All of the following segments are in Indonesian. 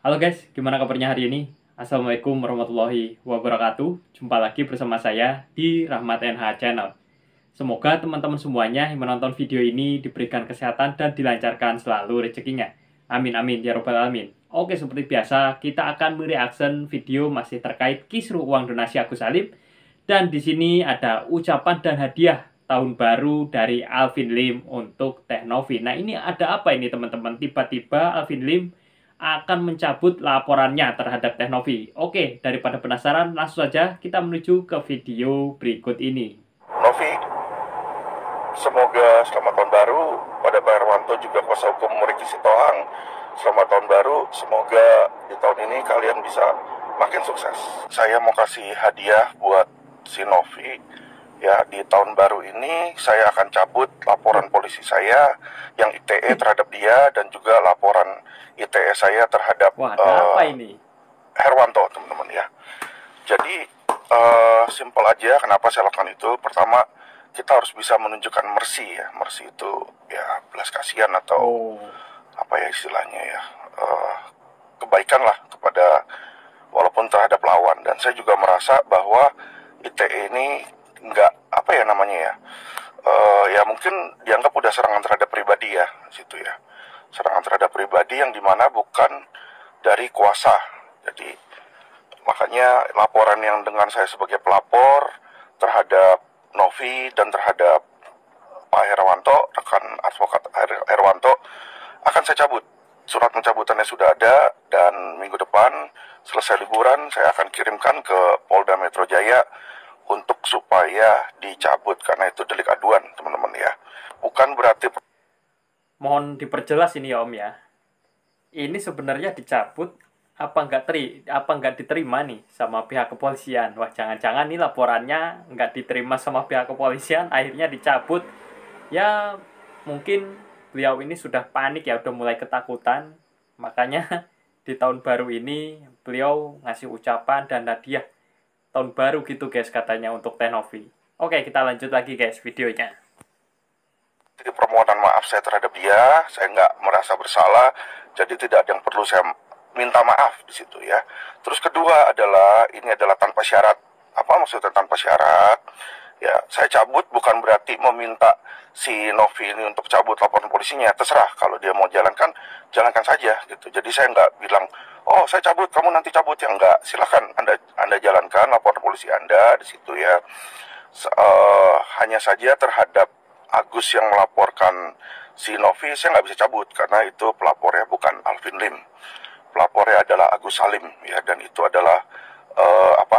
Halo guys, gimana kabarnya hari ini? Assalamualaikum warahmatullahi wabarakatuh. Jumpa lagi bersama saya di Rahmat NH Channel. Semoga teman-teman semuanya yang menonton video ini diberikan kesehatan dan dilancarkan selalu rezekinya. Amin amin ya robbal alamin. Oke, seperti biasa kita akan mereaction video masih terkait kisruh uang donasi Agus Salim. Dan di sini ada ucapan dan hadiah tahun baru dari Alvin Lim untuk Teh Novi. Nah, ini ada apa ini teman-teman? Tiba-tiba Alvin Lim akan mencabut laporannya terhadap Teh Novi. Oke, daripada penasaran, langsung saja kita menuju ke video berikut ini. Novi, semoga selamat tahun baru pada Pak Herwanto juga kuasa hukum Riki Sitohang. Selamat tahun baru, semoga di tahun ini kalian bisa makin sukses. Saya mau kasih hadiah buat si Novi. Ya, di tahun baru ini saya akan cabut laporan polisi saya yang ITE terhadap dia dan juga laporan ITE saya terhadap Wah, ada apa ini? Herwanto, teman-teman ya. Jadi simpel aja kenapa saya lakukan itu. Pertama, kita harus bisa menunjukkan mercy ya. Mercy itu ya belas kasihan atau apa ya istilahnya ya, kebaikan lah kepada walaupun terhadap lawan. Dan saya juga merasa bahwa ITE ini nggak apa ya namanya ya, ya mungkin dianggap udah serangan terhadap pribadi ya situ ya, serangan terhadap pribadi yang dimana bukan dari kuasa. Jadi makanya laporan yang dengan saya sebagai pelapor terhadap Novi dan terhadap Pak Herwanto, rekan advokat Herwanto, akan saya cabut. Surat pencabutannya sudah ada dan minggu depan selesai liburan saya akan kirimkan ke Polda Metro Jaya untuk supaya dicabut karena itu delik aduan, teman-teman ya. Bukan berarti. Mohon diperjelas ini ya Om ya. Ini sebenarnya dicabut apa nggak diterima nih sama pihak kepolisian? Wah, jangan-jangan nih laporannya nggak diterima sama pihak kepolisian, akhirnya dicabut. Ya, mungkin beliau ini sudah panik ya, udah mulai ketakutan. Makanya di tahun baru ini beliau ngasih ucapan dan hadiah tahun baru gitu guys katanya untuk Teh Novi. Oke, kita lanjut lagi guys videonya. Jadi permohonan maaf saya terhadap dia, saya nggak merasa bersalah, jadi tidak ada yang perlu saya minta maaf di situ ya. Terus kedua adalah ini adalah tanpa syarat. Apa maksudnya tanpa syarat? Ya, saya cabut bukan berarti meminta si Novi ini untuk cabut laporan polisinya. Terserah kalau dia mau jalankan, jalankan saja gitu. Jadi saya nggak bilang, oh saya cabut, kamu nanti cabut ya enggak. Silahkan anda jalankan laporan polisi Anda di situ ya. Hanya saja terhadap Agus yang melaporkan si Novi, saya nggak bisa cabut karena itu pelapornya bukan Alvin Lim. Pelapornya adalah Agus Salim ya, dan itu adalah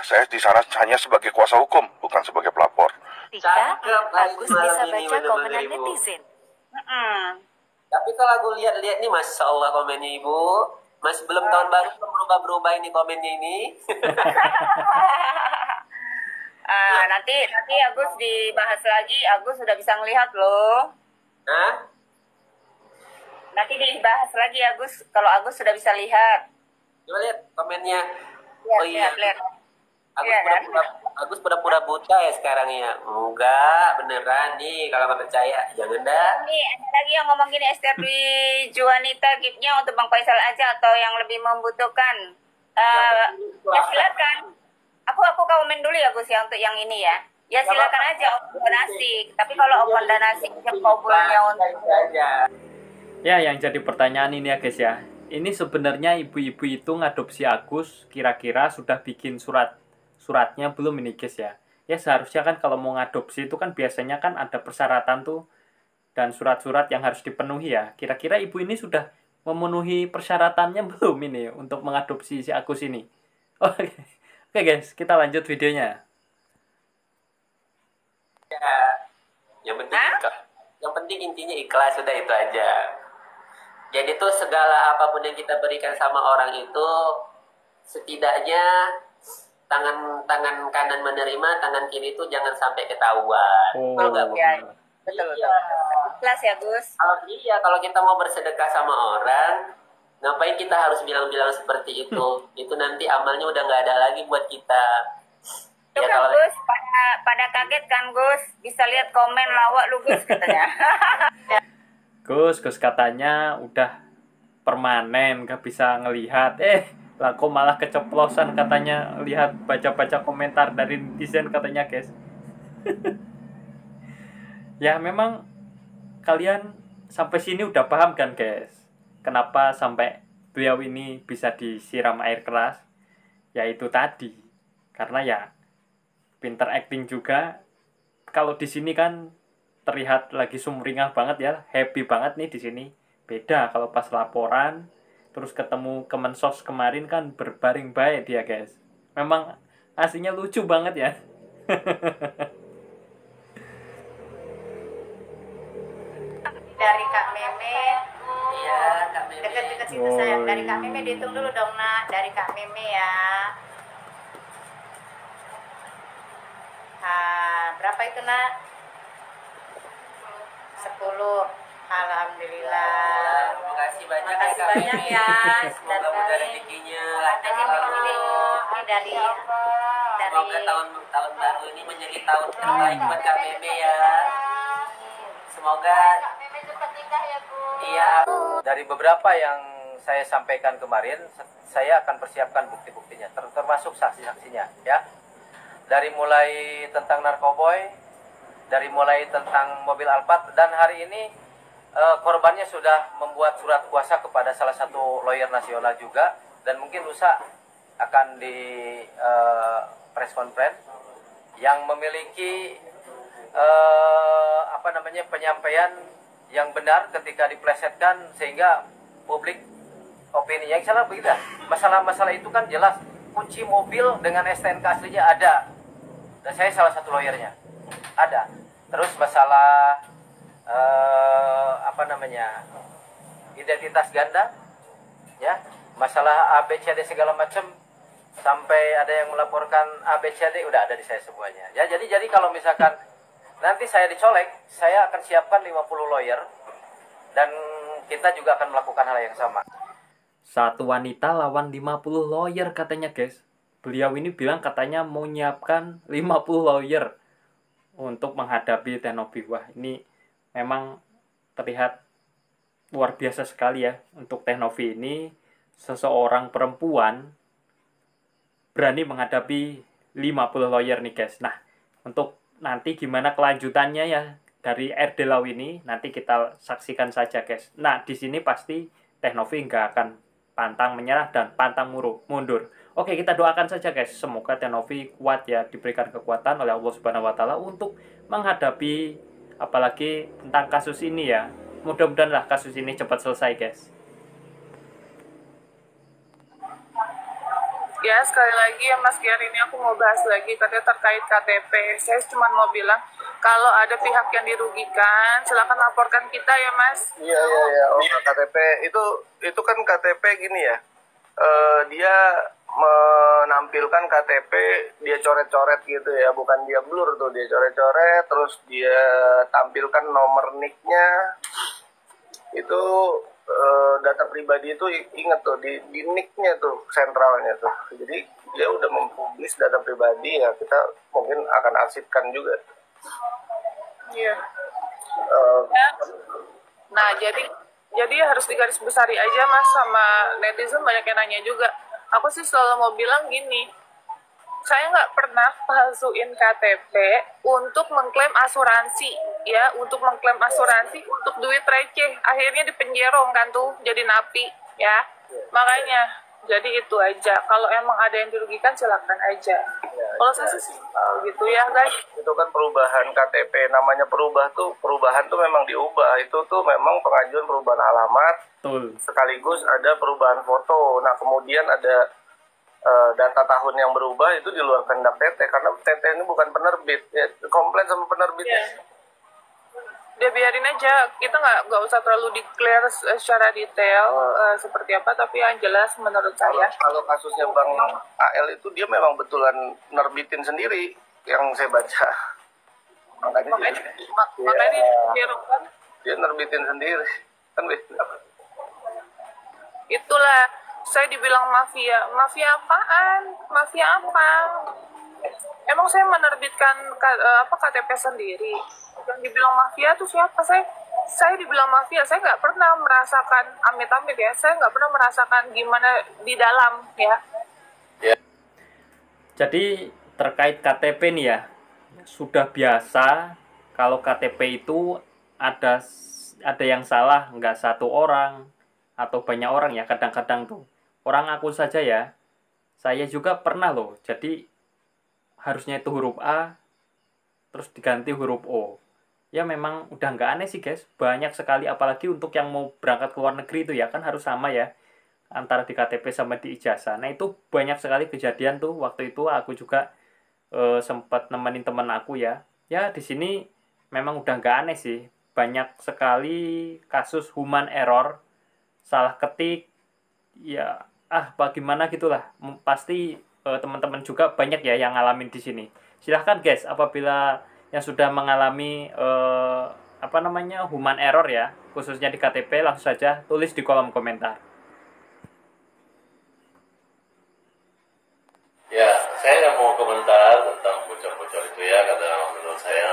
saya di sana hanya sebagai kuasa hukum, bukan sebagai pelapor. Agus bisa baca komenan netizen. Tapi kalau aku lihat-lihat nih, Masya Allah komennya Ibu. Masih belum tahun baru, belum berubah-berubah ini komennya ini. Nanti Agus dibahas lagi. Agus sudah bisa ngelihat loh. Hah? Nanti dibahas lagi Agus. Kalau Agus sudah bisa lihat. Coba lihat komennya. Lihat. Agus pura-pura buta ya sekarang ya. Enggak, beneran nih. Kalau nggak percaya, jangan dah. Nih, ada lagi yang ngomong gini, Esther Dwi Juanita, giftnya untuk Bang Faisal aja atau yang lebih membutuhkan. Ya silakan. Aku komen dulu ya Gus ya untuk yang ini ya. Ya silakan aja Om donasi. Tapi kalau Om donasi kabulnya untuk Ya, yang jadi pertanyaan ini ya guys ya. Ini sebenarnya ibu-ibu itu ngadopsi Agus kira-kira sudah bikin suratnya belum ini guys ya. Ya seharusnya kan kalau mau ngadopsi itu kan biasanya kan ada persyaratan tuh dan surat-surat yang harus dipenuhi ya. Kira-kira ibu ini sudah memenuhi persyaratannya belum ini untuk mengadopsi si Agus ini? Oke. Oke guys, kita lanjut videonya. ya. Yang penting intinya ikhlas, sudah itu aja. Jadi tuh segala apapun yang kita berikan sama orang itu setidaknya tangan kanan menerima, tangan kiri itu jangan sampai ketahuan. Kalau nggak betul. Ikhlas ya Gus. Kalau kita mau bersedekah sama orang, ngapain kita harus bilang-bilang seperti itu? Itu nanti amalnya udah nggak ada lagi buat kita. Itu ya, kan Gus, pada kaget kan Gus, bisa lihat komen lawak lu Gus katanya. Gus katanya udah permanen, nggak bisa ngelihat. Lah kok malah keceplosan katanya lihat baca-baca komentar dari netizen katanya guys. Ya memang kalian sampai sini udah paham kan guys, kenapa sampai beliau ini bisa disiram air keras? Yaitu tadi, karena ya pinter acting juga. Kalau di sini kan terlihat lagi sumringah banget ya, happy banget nih di sini. Beda kalau pas laporan terus ketemu Kemensos kemarin kan berbaring baik dia guys. Memang aslinya lucu banget ya. Dari Kak Meme. Iya, Kak Meme. Dekat-dekat situ sayang. Dari Kak Meme dihitung dulu dong nak. Dari Kak Meme ya. Berapa itu nak? 10. Alhamdulillah. Terima kasih banyak. Terima kasih Kak banyak Meme. ya. Semoga mudah rezekinya lancar Ini selalu. dari Semoga tahun baru ini menjadi tahun terbaik buat Kak Meme ya. Semoga iya. Dari beberapa yang saya sampaikan kemarin, saya akan persiapkan bukti-buktinya, termasuk saksi-saksinya, ya. Dari mulai tentang narkoboy, dari mulai tentang mobil Alphard, dan hari ini korbannya sudah membuat surat kuasa kepada salah satu lawyer nasional juga, dan mungkin lusa akan di press conference yang memiliki penyampaian yang benar ketika diplesetkan sehingga publik opini yang salah begitu. Masalah-masalah itu kan jelas, kunci mobil dengan STNK aslinya ada, dan saya salah satu lawyernya ada. Terus masalah identitas ganda, ya, masalah ABCD segala macam, sampai ada yang melaporkan ABCD udah ada di saya semuanya. Ya, jadi kalau misalkan nanti saya dicolek, saya akan siapkan 50 lawyer dan kita juga akan melakukan hal yang sama. Satu wanita lawan 50 lawyer katanya guys. Beliau ini bilang katanya mau nyiapkan 50 lawyer untuk menghadapi Tenovi. Wah, ini memang terlihat luar biasa sekali ya untuk Tenovi ini. Seseorang perempuan berani menghadapi 50 lawyer nih guys. Nah, untuk nanti gimana kelanjutannya ya dari RD Law ini nanti kita saksikan saja guys. Nah, di sini pasti Tenovi nggak akan pantang menyerah dan pantang mundur. Oke, kita doakan saja guys, semoga Tenovi kuat ya, diberikan kekuatan oleh Allah Subhanahu wa taala untuk menghadapi apalagi tentang kasus ini ya. Mudah-mudahan lah kasus ini cepat selesai guys. Ya, sekali lagi ya Mas Giar, ini aku mau bahas lagi katanya terkait KTP. Saya cuma mau bilang kalau ada pihak yang dirugikan, silakan laporkan kita ya Mas. Iya. Oh, KTP itu kan KTP gini ya. Dia menampilkan KTP, dia coret-coret gitu ya, bukan dia blur tuh, dia coret-coret, terus dia tampilkan nomor nicknya. Itu data pribadi itu inget tuh di nicknya tuh, sentralnya tuh. Jadi dia udah mempublis data pribadi ya, kita mungkin akan arsipkan juga. Iya. Nah, jadi harus digarisbesari aja Mas, sama netizen banyak yang nanya juga. Aku sih selalu mau bilang gini, saya nggak pernah palsuin KTP untuk mengklaim asuransi, ya, untuk mengklaim asuransi untuk duit receh, akhirnya dipenjerong kan tuh, jadi napi, ya. Makanya, jadi itu aja. Kalau emang ada yang dirugikan, silakan aja. Kalau saya sih gitu ya, guys. Itu kan perubahan KTP, namanya perubahan tuh memang diubah. Itu tuh memang pengajuan perubahan alamat, Betul. sekaligus ada perubahan foto. Nah, kemudian ada data tahun yang berubah, itu di luar kehendak TT, karena TT ini bukan penerbit ya, komplain sama penerbit. Dia biarin aja, kita nggak usah terlalu declare secara detail seperti apa, tapi yang jelas menurut saya Kalau kasusnya Bang AL itu dia memang betulan nerbitin sendiri yang saya baca, makanya dia nerbitin sendiri kan. Itulah saya dibilang mafia apaan, mafia apa? Emang saya menerbitkan KTP sendiri? Yang dibilang mafia tuh siapa? Saya saya dibilang mafia, saya nggak pernah merasakan, amit-amit ya, saya nggak pernah merasakan gimana di dalam ya. Jadi terkait KTP nih ya, sudah biasa kalau KTP itu ada yang salah, nggak satu orang atau banyak orang ya, kadang-kadang tuh orang aku saja ya, saya juga pernah loh, jadi harusnya itu huruf A terus diganti huruf O. Ya memang udah nggak aneh sih guys, banyak sekali, apalagi untuk yang mau berangkat ke luar negeri itu ya kan harus sama ya antara di KTP sama di ijazah. Nah itu banyak sekali kejadian tuh, waktu itu aku juga sempat nemenin temen aku ya. Ya di sini memang udah nggak aneh sih, banyak sekali kasus human error, salah ketik, ya bagaimana gitulah. Pasti teman-teman juga banyak ya yang ngalamin di sini. Silahkan guys, apabila yang sudah mengalami human error ya, khususnya di KTP, langsung saja tulis di kolom komentar. Ya, saya nggak mau komentar tentang bocor-bocor itu ya, karena menurut saya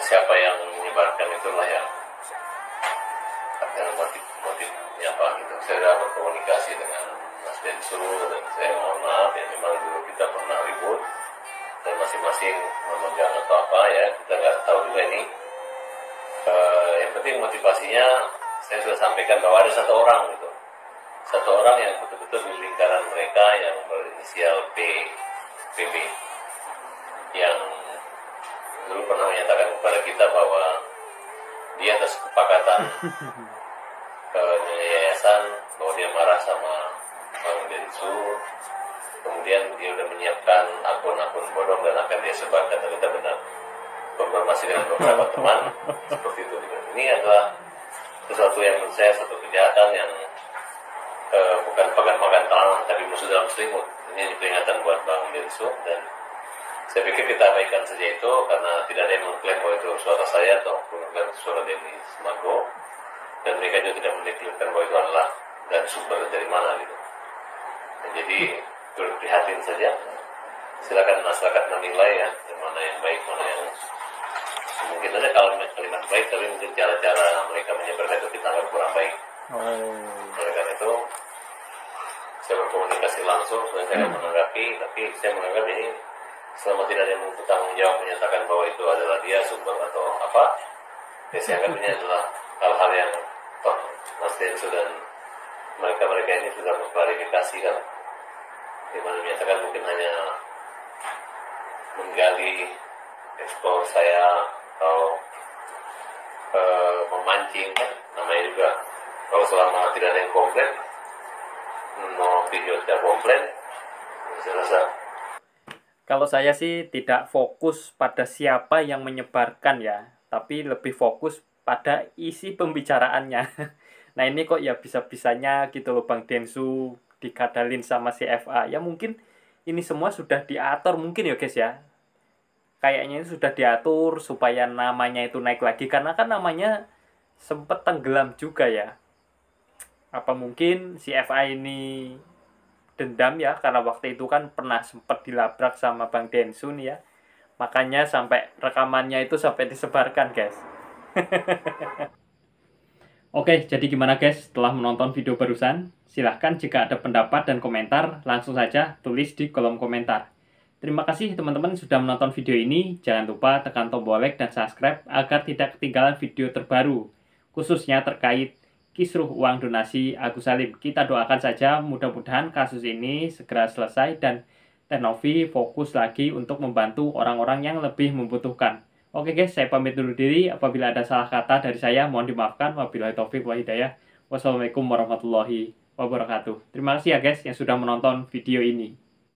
siapa yang menyebarkan itulah yang akan motifnya apa gitu. Saya sudah berkomunikasi dengan Mas Densu dan saya mohon maaf ya, memang dulu kita pernah ribut dan masing-masing memegang atau apa ya, kita nggak tahu juga ini. Yang penting motivasinya saya sudah sampaikan bahwa ada satu orang gitu. Satu orang yang betul-betul di lingkaran mereka yang berinisial PB yang dulu pernah menyatakan kepada kita bahwa dia atas kesepakatan yayasan bahwa dia marah sama Bang Densu, kemudian dia udah menyiapkan akun-akun bodong dan akan dia sebarkan. Ternyata benar, konfirmasi dengan beberapa teman seperti itu. Ini adalah sesuatu yang menurut saya satu kejahatan yang bukan pagan makan tangan tapi musuh dalam selimut. Ini peringatan buat Bang Densu, dan saya pikir kita abaikan saja itu karena tidak ada yang mengklaim bahwa itu suara saya atau bukan suara Denny Smargo, dan mereka juga tidak mendeklarasikan bahwa itu adalah dan sumber dari mana gitu. Dan jadi prihatin saja. Silakan masyarakat menilai ya, yang mana yang baik, mana yang mungkin ada kalimat baik, tapi mungkin cara-cara mereka menyebarkan itu kita anggap kurang baik. Oleh karena itu saya berkomunikasi langsung dan saya menanggapi, tapi saya menganggap ini selama tidak ada yang bertanggung jawab menyatakan bahwa itu adalah dia sumber atau apa, ya saya anggap ini adalah hal-hal yang Mas Densu dan mereka ini sudah mengklarifikasi kan, di mana menyatakan mungkin hanya menggali ekspor saya atau memancing kan, namanya juga. Kalau selama tidak ada yang komplain, mau video tidak komplain, saya rasa. Kalau saya sih tidak fokus pada siapa yang menyebarkan ya, tapi lebih fokus pada isi pembicaraannya. Nah ini kok ya bisa-bisanya gitu loh Bang Densu dikadalin sama si FA. Ya mungkin ini semua sudah diatur mungkin ya guys ya. Kayaknya ini sudah diatur supaya namanya itu naik lagi, karena kan namanya sempat tenggelam juga ya. Apa mungkin si FA ini dendam ya, karena waktu itu kan pernah sempat dilabrak sama Bang Densu nih ya. Makanya sampai rekamannya itu sampai disebarkan guys. Oke, jadi gimana guys setelah menonton video barusan? Silahkan jika ada pendapat dan komentar langsung saja tulis di kolom komentar. Terima kasih teman-teman sudah menonton video ini. Jangan lupa tekan tombol like dan subscribe agar tidak ketinggalan video terbaru, khususnya terkait kisruh uang donasi Agus Salim. Kita doakan saja mudah-mudahan kasus ini segera selesai dan Teknovi fokus lagi untuk membantu orang-orang yang lebih membutuhkan. Oke guys, saya pamit dulu diri. Apabila ada salah kata dari saya, mohon dimaafkan. Wabillahi taufiq wa hidayah. Wassalamualaikum warahmatullahi wabarakatuh. Terima kasih ya guys yang sudah menonton video ini.